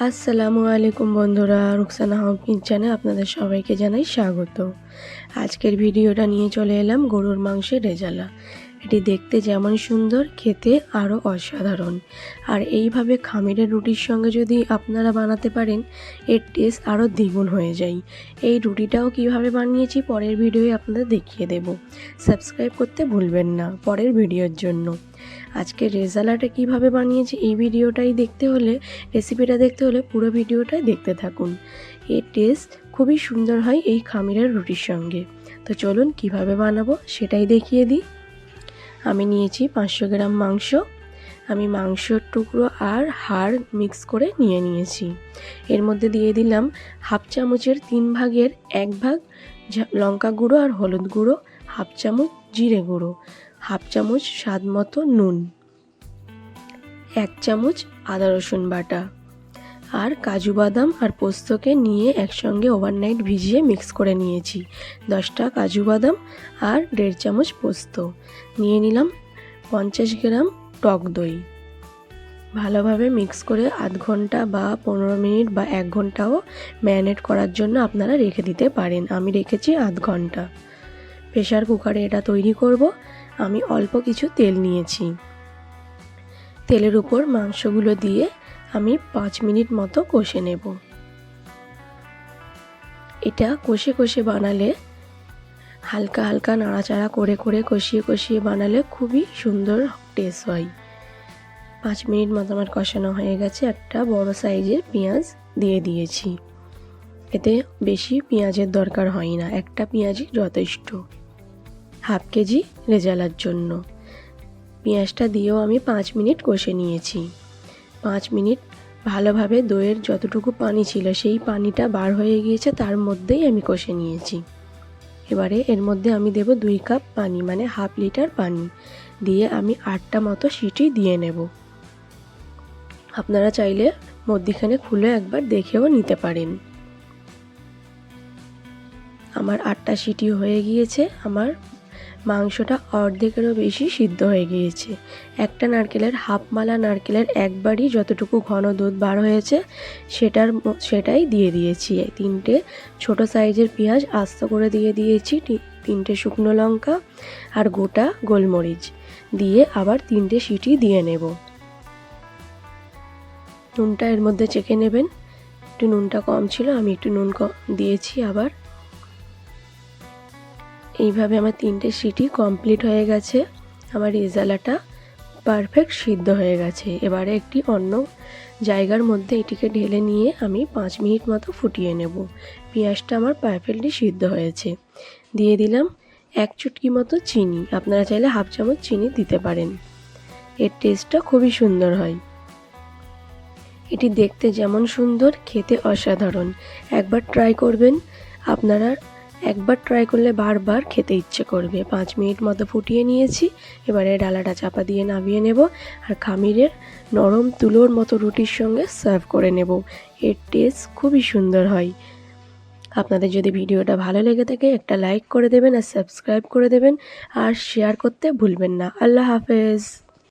আসসালামু আলাইকুম বন্ধুরা, রুকসানা হোম কিচেনে আপনাদের সবাইকে জানাই স্বাগত। আজকের ভিডিওটা নিয়ে চলে এলাম গরুর মাংসের রেজালা। এটি দেখতে যেমন সুন্দর, খেতে আরও অসাধারণ। আর এইভাবে খামিরের রুটির সঙ্গে যদি আপনারা বানাতে পারেন, এর টেস্ট আরও দ্বিগুণ হয়ে যায়। এই রুটিটাও কিভাবে বানিয়েছি পরের ভিডিওয়ে আপনাদের দেখিয়ে দেব। সাবস্ক্রাইব করতে ভুলবেন না পরের ভিডিওর জন্য। আজকের রেজালাটা কিভাবে বানিয়েছি এই ভিডিওটাই রেসিপিটা দেখতে হলে পুরো ভিডিওটাই দেখতে থাকুন। এর টেস্ট খুবই সুন্দর হয় এই খামিরের রুটির সঙ্গে। তো চলুন কিভাবে বানাবো সেটাই দেখিয়ে দিই। আমি নিয়েছি 500 গ্রাম মাংস। আমি মাংসর টুকরো আর হাড় মিক্স করে নিয়েছি। এর মধ্যে দিয়ে দিলাম হাফ চামচের 3 ভাগের 1 ভাগ লঙ্কা গুঁড়ো আর হলুদ গুঁড়ো, হাফ চামচ জিরে গুঁড়ো, হাফ চামচ স্বাদ মতো নুন, 1 চামচ আদা রসুন বাটা, আর কাজু বাদাম আর পোস্তকে নিয়ে একসঙ্গে ওভারনাইট ভিজিয়ে মিক্স করে নিয়েছি। 10টা কাজু বাদাম আর 1.5 চামচ পোস্ত নিয়ে নিলাম। 50 গ্রাম টক দই ভালোভাবে মিক্স করে আধ ঘন্টা বা 15 মিনিট বা 1 ঘন্টাও ম্যারিনেট করার জন্য আপনারা রেখে দিতে পারেন। আমি রেখেছি আধ ঘন্টা। প্রেসার কুকারে এটা তৈরি করব। আমি অল্প কিছু তেল নিয়েছি। তেলের উপর মাংসগুলো দিয়ে আমি 5 মিনিট মতো কষে নেব। এটা কষে কষে বানালে, হালকা হালকা নাড়াচাড়া করে করে কষিয়ে বানালে খুবই সুন্দর টেস্ট হয়। 5 মিনিট মতো আমার কষানো হয়ে গেছে। একটা বড় সাইজের পেঁয়াজ দিয়ে দিয়েছি। এতে বেশি পেঁয়াজের দরকার হয় না, একটা পেঁয়াজই যথেষ্ট হাফ কেজি রেজালার জন্য। পেঁয়াজটা দিয়েও আমি 5 মিনিট কষে নিয়েছি। 5 মিনিট ভালোভাবে দইয়ের যতটুকু পানি ছিল সেই পানিটা বার হয়ে গিয়েছে, তার মধ্যেই আমি কষে নিয়েছি। এবারে এর মধ্যে আমি দেব 2 কাপ পানি, মানে হাফ লিটার পানি দিয়ে আমি 8টা মতো সিটি দিয়ে নেব। আপনারা চাইলে মধ্যিখানে খুলে একবার দেখেও নিতে পারেন। আমার 8টা সিটি হয়ে গিয়েছে। আমার মাংসটা অর্ধেকেরও বেশি সিদ্ধ হয়ে গিয়েছে। একটা নারকেলের হাফ মালা নারকেলের একবারই যতটুকু ঘন দুধ বার হয়েছে সেটাই দিয়ে দিয়েছি। 3টে ছোট সাইজের পেঁয়াজ আস্ত করে দিয়ে দিয়েছি, 3টে শুকনো লঙ্কা আর গোটা গোলমরিচ দিয়ে আবার 3টে সিটি দিয়ে নেব। নুনটা এর মধ্যে চেখে নেবেন। একটু নুনটা কম ছিল, আমি একটু নুন দিয়েছি আবার। এইভাবে আমার 3টে সিটি কমপ্লিট হয়ে গেছে। আমার রেজালাটা পারফেক্ট সিদ্ধ হয়ে গেছে। এবারে একটি অন্য জায়গার মধ্যে এটিকে ঢেলে নিয়ে আমি 5 মিনিট মতো ফুটিয়ে নেব। পেঁয়াজটা আমার পারফেক্টলি সিদ্ধ হয়েছে। দিয়ে দিলাম 1 চুটকি মতো চিনি। আপনারা চাইলে হাফ চামচ চিনি দিতে পারেন। এর টেস্টটা খুবই সুন্দর হয়। এটি দেখতে যেমন সুন্দর, খেতে অসাধারণ। একবার ট্রাই করবেন। আপনারা একবার ট্রাই করলে বারবার খেতে ইচ্ছে করবে। 5 মিনিট মতো ফুটিয়ে নিয়েছি। এবারে ডালাটা চাপা দিয়ে নামিয়ে নেব আর খামিরের নরম তুলোর মতো রুটির সঙ্গে সার্ভ করে নেব। এর টেস্ট খুবই সুন্দর হয়। আপনাদের যদি ভিডিওটা ভালো লেগে থাকে একটা লাইক করে দেবেন আর সাবস্ক্রাইব করে দেবেন আর শেয়ার করতে ভুলবেন না। আল্লাহ হাফেজ।